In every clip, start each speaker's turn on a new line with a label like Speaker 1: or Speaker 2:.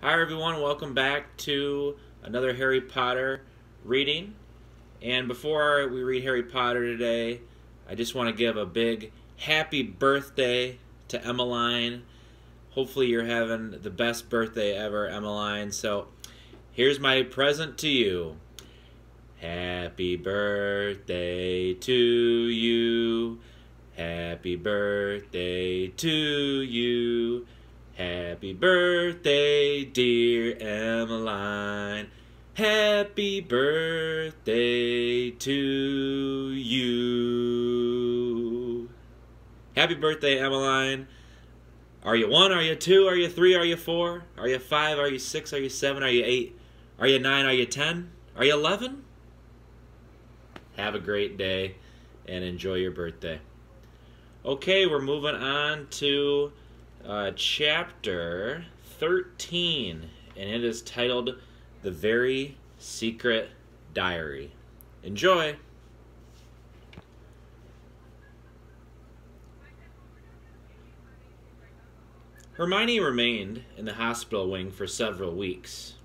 Speaker 1: Hi everyone, welcome back to another Harry Potter reading. And before we read Harry Potter today, I just want to give a big happy birthday to Emmeline. Hopefully you're having the best birthday ever, Emmeline. So here's my present to you. Happy birthday to you. Happy birthday to you. Happy birthday, dear Emmeline. Happy birthday to you. Happy birthday, Emmeline. Are you 1? Are you 2? Are you 3? Are you 4? Are you 5? Are you 6? Are you 7? Are you 8? Are you 9? Are you 10? Are you 11? Have a great day and enjoy your birthday. Okay, we're moving on to chapter 13, and it is titled The Very Secret Diary. Enjoy! Hermione remained in the hospital wing for several weeks.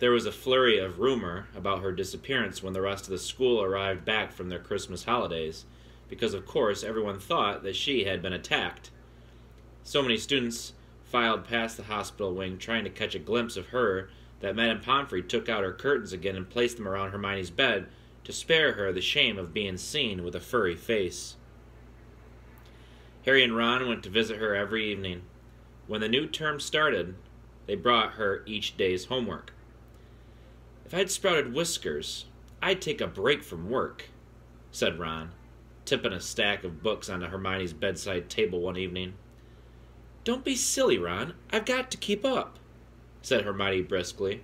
Speaker 1: There was a flurry of rumor about her disappearance when the rest of the school arrived back from their Christmas holidays, because of course everyone thought that she had been attacked. So many students filed past the hospital wing trying to catch a glimpse of her that Madame Pomfrey took out her curtains again and placed them around Hermione's bed to spare her the shame of being seen with a furry face. Harry and Ron went to visit her every evening. When the new term started, they brought her each day's homework. "If I'd sprouted whiskers, I'd take a break from work," said Ron, tipping a stack of books onto Hermione's bedside table one evening. "Don't be silly, Ron. I've got to keep up," said Hermione briskly.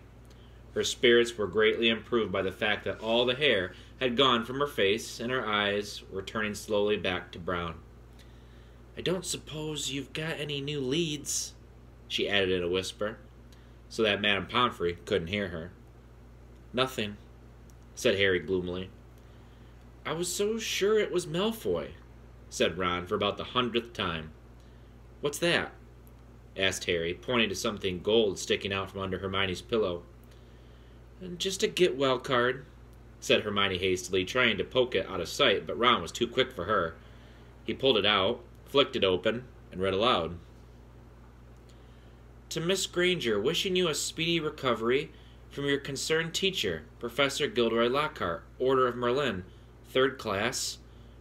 Speaker 1: Her spirits were greatly improved by the fact that all the hair had gone from her face and her eyes were turning slowly back to brown. "I don't suppose you've got any new leads," she added in a whisper, so that Madame Pomfrey couldn't hear her. "Nothing," said Harry gloomily. "I was so sure it was Malfoy," said Ron for about the 100th time. "What's that?" asked Harry, pointing to something gold sticking out from under Hermione's pillow. "Just a get-well card," said Hermione hastily, trying to poke it out of sight, but Ron was too quick for her. He pulled it out, flicked it open, and read aloud. "To Miss Granger, wishing you a speedy recovery from your concerned teacher, Professor Gilderoy Lockhart, Order of Merlin, 3rd class,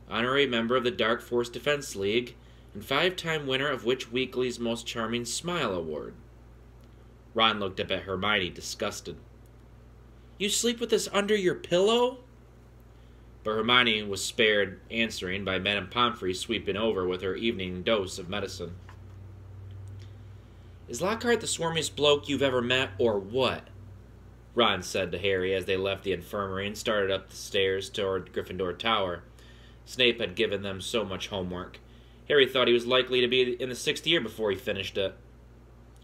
Speaker 1: honorary member of the Dark Force Defense League, and 5-time winner of Witch Weekly's Most Charming Smile Award." Ron looked up at Hermione, disgusted. "You sleep with this under your pillow?" But Hermione was spared answering by Madame Pomfrey sweeping over with her evening dose of medicine. "Is Lockhart the swarmiest bloke you've ever met, or what?" Ron said to Harry as they left the infirmary and started up the stairs toward Gryffindor Tower. Snape had given them so much homework. Harry thought he was likely to be in the 6th year before he finished it.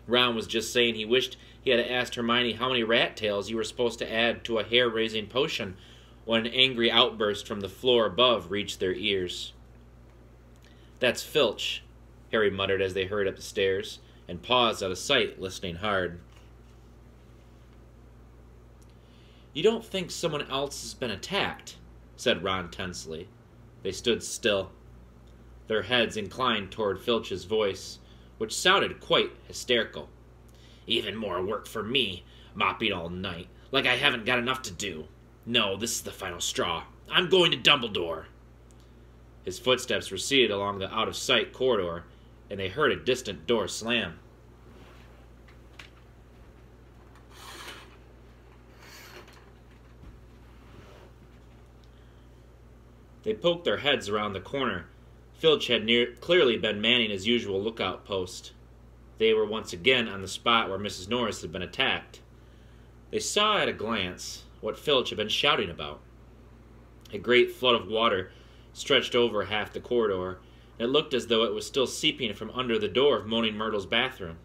Speaker 1: Ron was just saying he wished he had asked Hermione how many rat tails you were supposed to add to a hair-raising potion when an angry outburst from the floor above reached their ears. "That's Filch," Harry muttered as they hurried up the stairs, and paused out of sight, listening hard. "You don't think someone else has been attacked?" said Ron tensely. They stood still, their heads inclined toward Filch's voice, which sounded quite hysterical. "Even more work for me, mopping all night, like I haven't got enough to do. No, this is the final straw. I'm going to Dumbledore." His footsteps receded along the out-of-sight corridor, and they heard a distant door slam. They poked their heads around the corner. Filch had clearly been manning his usual lookout post. They were once again on the spot where Mrs. Norris had been attacked. They saw at a glance what Filch had been shouting about. A great flood of water stretched over half the corridor, and it looked as though it was still seeping from under the door of Moaning Myrtle's bathroom.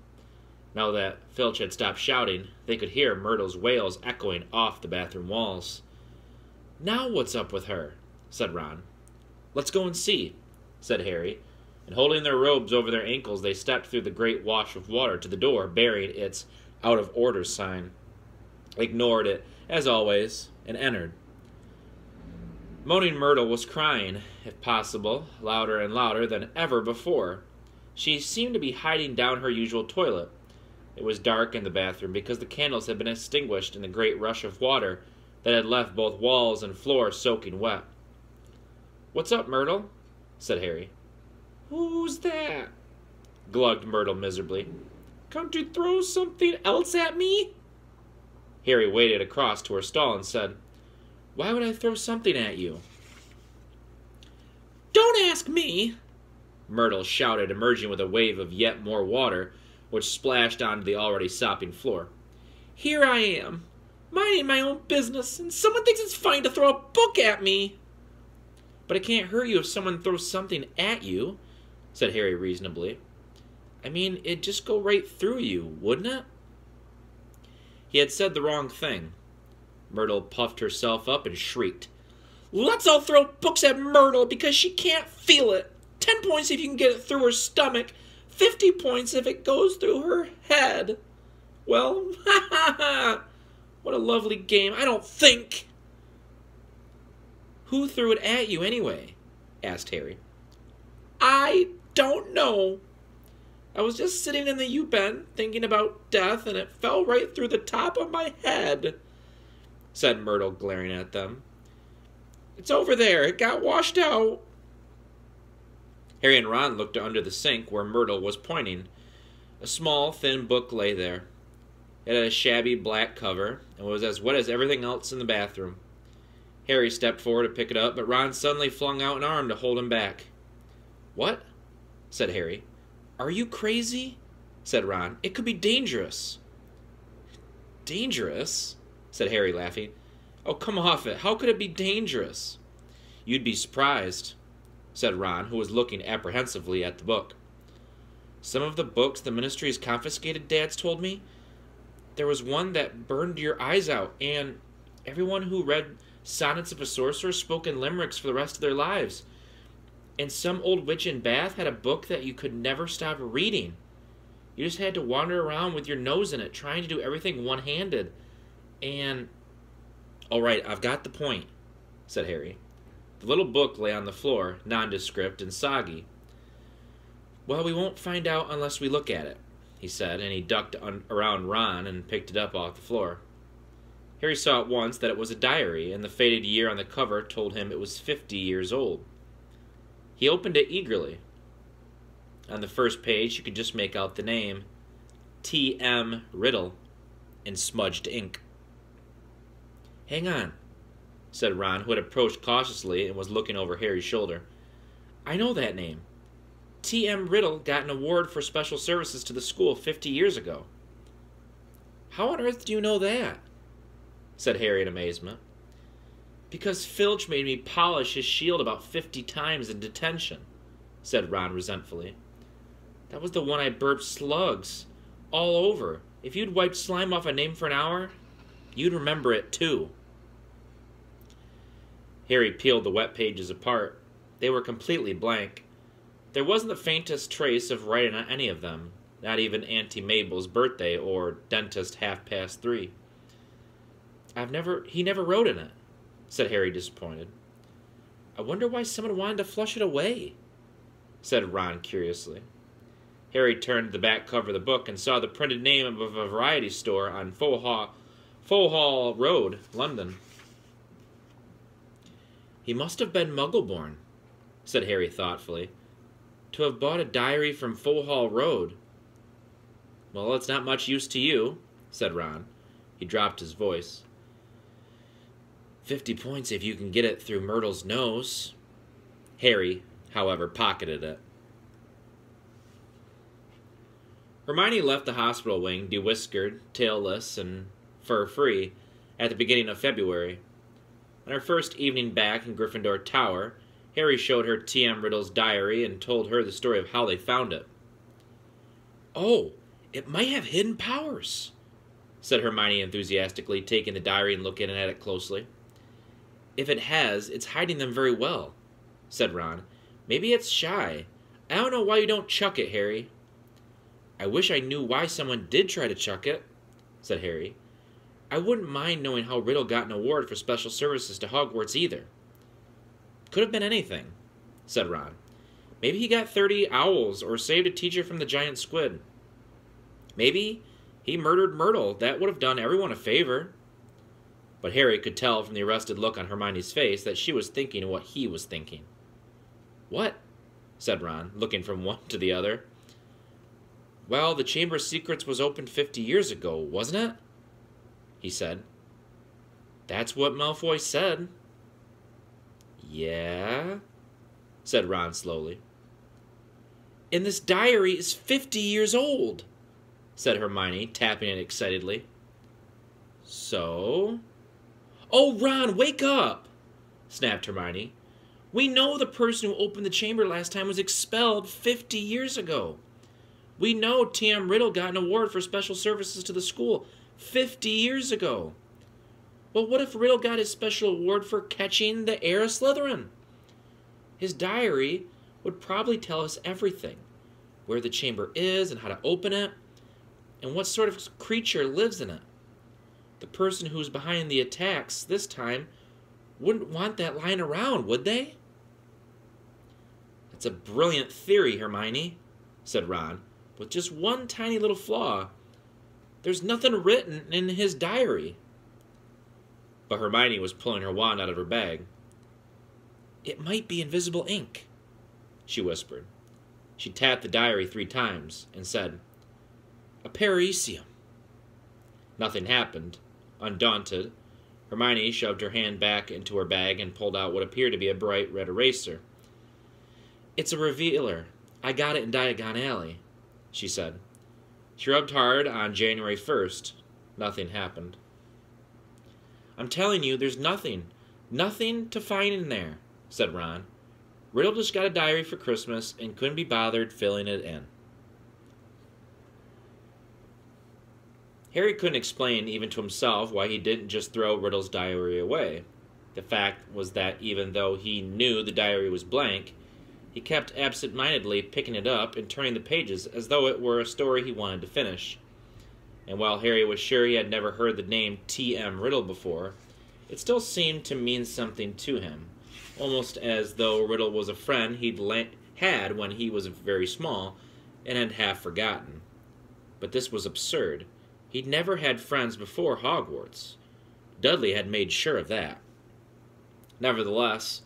Speaker 1: Now that Filch had stopped shouting, they could hear Myrtle's wails echoing off the bathroom walls. "Now what's up with her?" said Ron. "Let's go and see," said Harry, and holding their robes over their ankles, they stepped through the great wash of water to the door bearing its out of order sign, ignored it, as always, and entered. Moaning Myrtle was crying, if possible, louder and louder than ever before. She seemed to be hiding down her usual toilet. It was dark in the bathroom because the candles had been extinguished in the great rush of water that had left both walls and floor soaking wet. "What's up, Myrtle?" said Harry. "Who's that?" glugged Myrtle miserably. "Come to throw something else at me?" Harry waded across to her stall and said, "Why would I throw something at you?" "Don't ask me!" Myrtle shouted, emerging with a wave of yet more water, which splashed onto the already sopping floor. "Here I am, minding my own business, and someone thinks it's fine to throw a book at me." "But it can't hurt you if someone throws something at you," said Harry reasonably. "I mean, it'd just go right through you, wouldn't it?" He had said the wrong thing. Myrtle puffed herself up and shrieked. "Let's all throw books at Myrtle because she can't feel it. 10 points if you can get it through her stomach. 50 points if it goes through her head. Well, ha ha ha! What a lovely game, I don't think." "Who threw it at you anyway?" asked Harry. "I don't know. I was just sitting in the U-bend thinking about death, and it fell right through the top of my head," said Myrtle, glaring at them. "It's over there. It got washed out." Harry and Ron looked under the sink where Myrtle was pointing. A small, thin book lay there. It had a shabby black cover and was as wet as everything else in the bathroom. Harry stepped forward to pick it up, but Ron suddenly flung out an arm to hold him back. "What?" said Harry. "Are you crazy?" said Ron. "It could be dangerous." "Dangerous?" said Harry, laughing. "Oh, come off it. How could it be dangerous?" "You'd be surprised," said Ron, who was looking apprehensively at the book. "Some of the books the ministry has confiscated, Dad's told me. There was one that burned your eyes out, and everyone who read Sonnets of a Sorcerer spoke in limericks for the rest of their lives. And some old witch in Bath had a book that you could never stop reading. You just had to wander around with your nose in it, trying to do everything one-handed. And—" "All right, I've got the point," said Harry. The little book lay on the floor, nondescript and soggy. "Well, we won't find out unless we look at it," he said, and he ducked around Ron and picked it up off the floor. Harry saw at once that it was a diary, and the faded year on the cover told him it was 50 years old. He opened it eagerly. On the first page, you could just make out the name, T.M. Riddle, in smudged ink. "Hang on," said Ron, who had approached cautiously and was looking over Harry's shoulder. "I know that name. T.M. Riddle got an award for special services to the school 50 years ago." "How on earth do you know that?" said Harry in amazement. "Because Filch made me polish his shield about 50 times in detention," said Ron resentfully. "That was the one I burped slugs all over. If you'd wiped slime off a name for an hour, you'd remember it too." Harry peeled the wet pages apart. They were completely blank. There wasn't the faintest trace of writing on any of them, not even Auntie Mabel's birthday or dentist 3:30. He never wrote in it," said Harry, disappointed. "I wonder why someone wanted to flush it away," said Ron curiously. Harry turned to the back cover of the book and saw the printed name of a variety store on Fowhall Road, London. "He must have been Muggle-born," said Harry thoughtfully, "to have bought a diary from Fowhall Road." "Well, it's not much use to you," said Ron. He dropped his voice. 50 points if you can get it through Myrtle's nose." Harry, however, pocketed it. Hermione left the hospital wing, dewhiskered, tailless, and fur-free, at the beginning of February. On her first evening back in Gryffindor Tower, Harry showed her T.M. Riddle's diary and told her the story of how they found it. "Oh, it might have hidden powers," said Hermione enthusiastically, taking the diary and looking at it closely. "If it has, it's hiding them very well," said Ron. "Maybe it's shy. I don't know why you don't chuck it, Harry." "I wish I knew why someone did try to chuck it," said Harry. "I wouldn't mind knowing how Riddle got an award for special services to Hogwarts either." "Could have been anything," said Ron. "Maybe he got 30 owls or saved a teacher from the giant squid. Maybe he murdered Myrtle. That would have done everyone a favor." But Harry could tell from the arrested look on Hermione's face that she was thinking what he was thinking. "What?" said Ron, looking from one to the other. "Well, the Chamber of Secrets was opened 50 years ago, wasn't it?" he said. "That's what Malfoy said." "Yeah?" said Ron slowly. "And this diary is 50 years old," said Hermione, tapping it excitedly. "So?" "Oh, Ron, wake up!" snapped Hermione. "We know the person who opened the chamber last time was expelled 50 years ago. We know T.M. Riddle got an award for special services to the school 50 years ago. Well, what if Riddle got his special award for catching the heir of Slytherin? His diary would probably tell us everything. Where the chamber is and how to open it, and what sort of creature lives in it. The person who's behind the attacks this time wouldn't want that lying around, would they?" "That's a brilliant theory, Hermione," said Ron, "with just one tiny little flaw. There's nothing written in his diary." But Hermione was pulling her wand out of her bag. "It might be invisible ink," she whispered. She tapped the diary 3 times and said, "A Parisium." Nothing happened. Undaunted, Hermione shoved her hand back into her bag and pulled out what appeared to be a bright red eraser. "It's a revealer. I got it in Diagon Alley," she said. She rubbed hard on January 1st. Nothing happened. "I'm telling you, there's nothing to find in there," said Ron. "Riddle just got a diary for Christmas and couldn't be bothered filling it in." Harry couldn't explain even to himself why he didn't just throw Riddle's diary away. The fact was that even though he knew the diary was blank, he kept absent-mindedly picking it up and turning the pages as though it were a story he wanted to finish. And while Harry was sure he had never heard the name T.M. Riddle before, it still seemed to mean something to him, almost as though Riddle was a friend he'd had when he was very small and had half forgotten. But this was absurd. He'd never had friends before Hogwarts. Dudley had made sure of that. Nevertheless,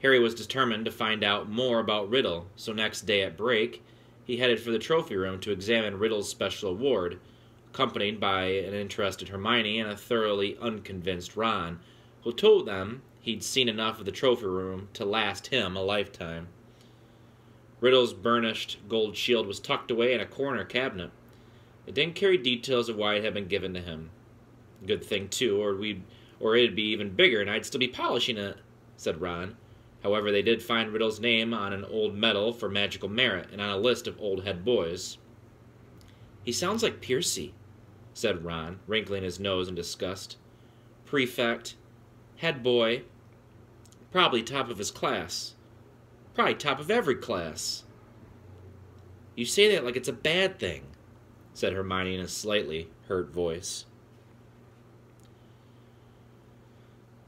Speaker 1: Harry was determined to find out more about Riddle, so next day at break, he headed for the trophy room to examine Riddle's special award, accompanied by an interested Hermione and a thoroughly unconvinced Ron, who told them he'd seen enough of the trophy room to last him a lifetime. Riddle's burnished gold shield was tucked away in a corner cabinet. It didn't carry details of why it had been given to him. "Good thing, too, or it'd be even bigger and I'd still be polishing it," said Ron. However, they did find Riddle's name on an old medal for magical merit and on a list of old head boys. "He sounds like Percy," said Ron, wrinkling his nose in disgust. "Prefect, head boy, probably top of his class. Probably top of every class." "You say that like it's a bad thing," said Hermione in a slightly hurt voice.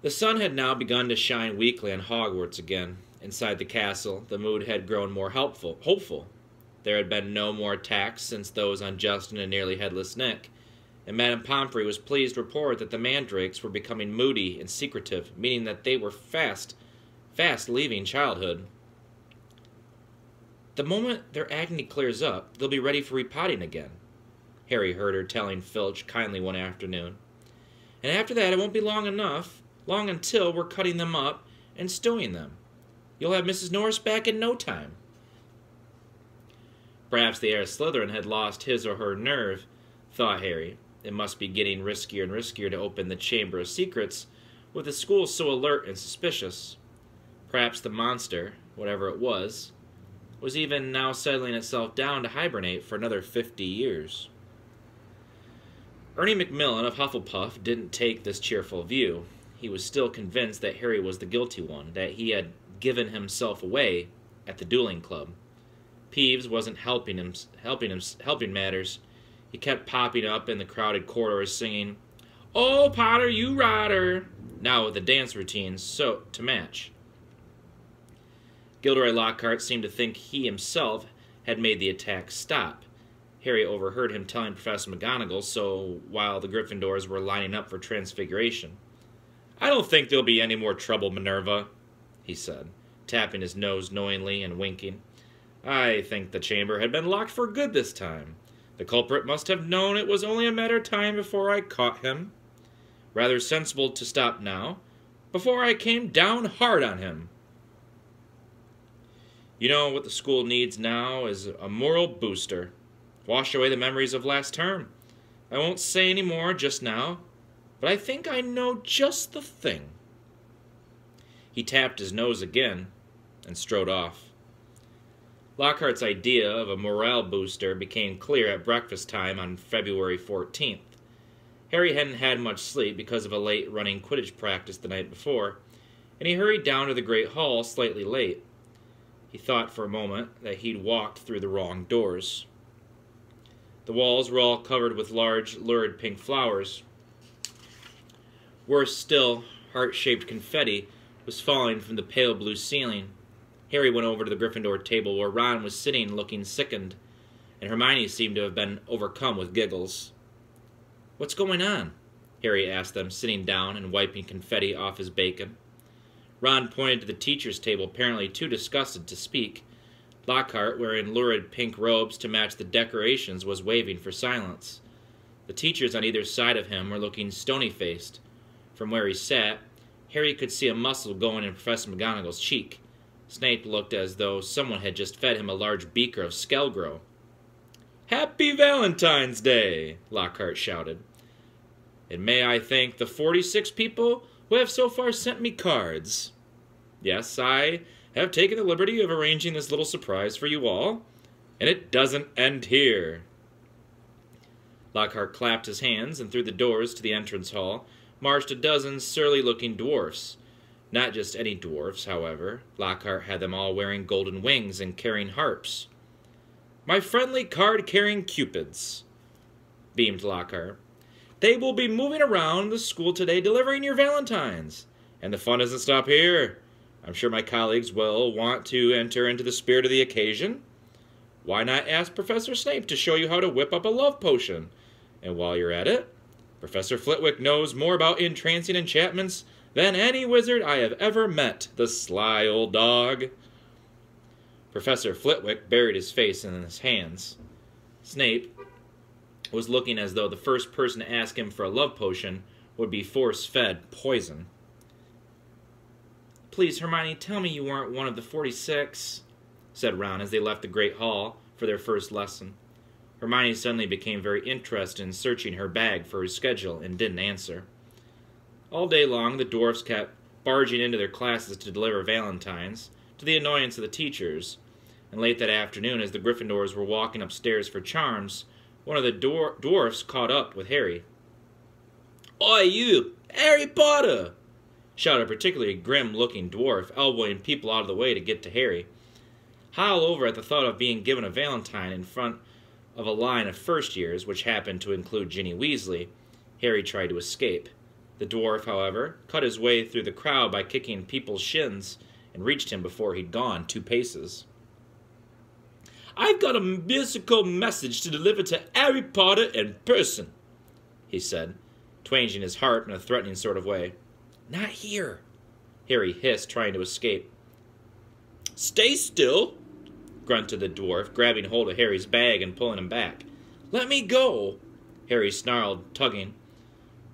Speaker 1: The sun had now begun to shine weakly on Hogwarts again. Inside the castle, the mood had grown more hopeful. There had been no more attacks since those on Justin and nearly Headless Nick, and Madame Pomfrey was pleased to report that the mandrakes were becoming moody and secretive, meaning that they were fast leaving childhood. "The moment their agony clears up, they'll be ready for repotting again," Harry heard her telling Filch kindly one afternoon. "And after that it won't be long until we're cutting them up and stewing them. You'll have Mrs. Norris back in no time." Perhaps the heir of Slytherin had lost his or her nerve, thought Harry. It must be getting riskier and riskier to open the Chamber of Secrets, with the school so alert and suspicious. Perhaps the monster, whatever it was even now settling itself down to hibernate for another 50 years. Ernie Macmillan of Hufflepuff didn't take this cheerful view. He was still convinced that Harry was the guilty one, that he had given himself away at the dueling club. Peeves wasn't helping matters. He kept popping up in the crowded corridors singing, "Oh, Potter, you rider," now with a dance routine so to match. Gilderoy Lockhart seemed to think he himself had made the attack stop. Harry overheard him telling Professor McGonagall so while the Gryffindors were lining up for transfiguration. "I don't think there'll be any more trouble, Minerva," he said, tapping his nose knowingly and winking. "I think the chamber had been locked for good this time. The culprit must have known it was only a matter of time before I caught him. Rather sensible to stop now, before I came down hard on him. You know what the school needs now is a moral booster. Wash away the memories of last term. I won't say any more just now, but I think I know just the thing." He tapped his nose again and strode off. Lockhart's idea of a morale booster became clear at breakfast time on February 14th. Harry hadn't had much sleep because of a late running Quidditch practice the night before, and he hurried down to the Great Hall slightly late. He thought for a moment that he'd walked through the wrong doors. The walls were all covered with large, lurid pink flowers. Worse still, heart-shaped confetti was falling from the pale blue ceiling. Harry went over to the Gryffindor table where Ron was sitting looking sickened, and Hermione seemed to have been overcome with giggles. "What's going on?" Harry asked them, sitting down and wiping confetti off his bacon. Ron pointed to the teacher's table, apparently too disgusted to speak. Lockhart, wearing lurid pink robes to match the decorations, was waving for silence. The teachers on either side of him were looking stony-faced. From where he sat, Harry could see a muscle going in Professor McGonagall's cheek. Snape looked as though someone had just fed him a large beaker of Skelgro. "Happy Valentine's Day!" Lockhart shouted. "And may I thank the 46 people who have so far sent me cards. Yes, I have taken the liberty of arranging this little surprise for you all, and it doesn't end here." Lockhart clapped his hands, and through the doors to the entrance hall marched a dozen surly-looking dwarfs. Not just any dwarfs, however. Lockhart had them all wearing golden wings and carrying harps. "My friendly card-carrying cupids," beamed Lockhart. "They will be moving around the school today delivering your valentines. And the fun doesn't stop here. I'm sure my colleagues will want to enter into the spirit of the occasion. Why not ask Professor Snape to show you how to whip up a love potion? And while you're at it, Professor Flitwick knows more about entrancing enchantments than any wizard I have ever met, the sly old dog." Professor Flitwick buried his face in his hands. Snape was looking as though the first person to ask him for a love potion would be force-fed poison. "Please, Hermione, tell me you weren't one of the 46, said Ron as they left the Great Hall for their first lesson. Hermione suddenly became very interested in searching her bag for her schedule and didn't answer. All day long, the dwarfs kept barging into their classes to deliver valentines, to the annoyance of the teachers, and late that afternoon, as the Gryffindors were walking upstairs for charms, one of the dwarfs caught up with Harry. "Oi, you! Harry Potter!" shouted a particularly grim-looking dwarf, elbowing people out of the way to get to Harry. Howled over at the thought of being given a valentine in front of a line of first-years, which happened to include Ginny Weasley, Harry tried to escape. The dwarf, however, cut his way through the crowd by kicking people's shins and reached him before he'd gone 2 paces. "I've got a musical message to deliver to Harry Potter in person," he said, twanging his harp in a threatening sort of way. "Not here," Harry hissed, trying to escape. "Stay still," grunted the dwarf, grabbing hold of Harry's bag and pulling him back. "Let me go," Harry snarled, tugging.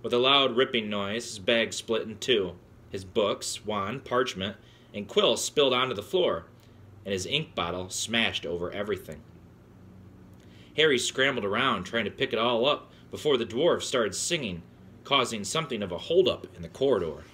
Speaker 1: With a loud ripping noise, his bag split in 2. His books, wand, parchment, and quill spilled onto the floor, and his ink bottle smashed over everything. Harry scrambled around, trying to pick it all up before the dwarf started singing, causing something of a holdup in the corridor.